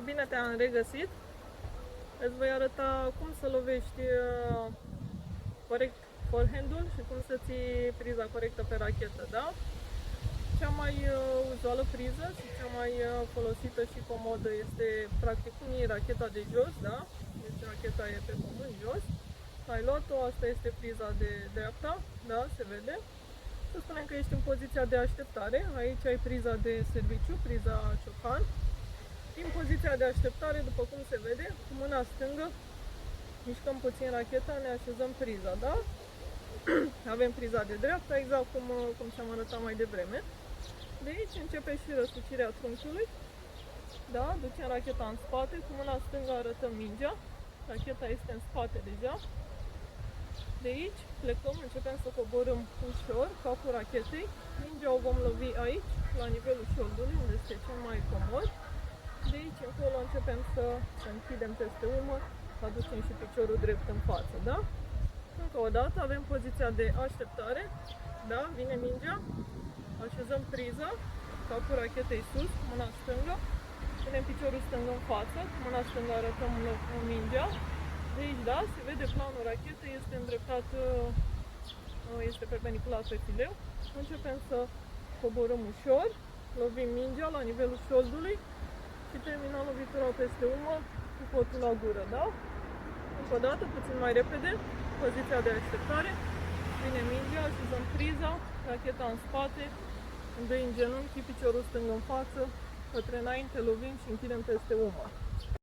Bine te-am regăsit. Îți voi arăta cum să lovești corect forehand-ul și cum să ții priza corectă pe rachetă, da? Cea mai uzuală priză și cea mai folosită și comodă este practic cum e racheta de jos, da? Deci racheta e pe pământ jos. Ai luat-o, asta este priza de dreapta, da? Se vede. Să spunem că ești în poziția de așteptare. Aici ai priza de serviciu, priza ciocan. Din poziția de așteptare, după cum se vede, cu mâna stângă mișcăm puțin racheta, ne așezăm priza, da? Avem priza de dreapta, exact cum ți-am arătat mai devreme. De aici începe și răsucirea trunchiului, da? Ducem racheta în spate, cu mâna stângă arătăm mingea, racheta este în spate deja. De aici plecăm, începem să coborâm ușor capul rachetei, mingea o vom lovi aici, la nivelul șoldului, unde este cel mai comod. De aici încolo începem să închidem peste umăr, aducem și piciorul drept în față, da? Încă o dată avem poziția de așteptare, da? Vine mingea, așezăm priza, capul rachetei sus, cu mâna stângă, punem piciorul stâng în față, cu mâna stângă arătăm mingea. De aici, da, se vede planul rachetei, este îndreptat, este perpendicular pe fileu. Începem să coborâm ușor, lovim mingea la nivelul șoldului și terminăm lovitura peste umăr cu cotul la gură, da? Încă o dată, puțin mai repede, poziția de așteptare, vine mingea, așezăm priza, racheta în spate, îndoi în genunchi, piciorul stâng în față, către înainte lovim și închidem peste umăr.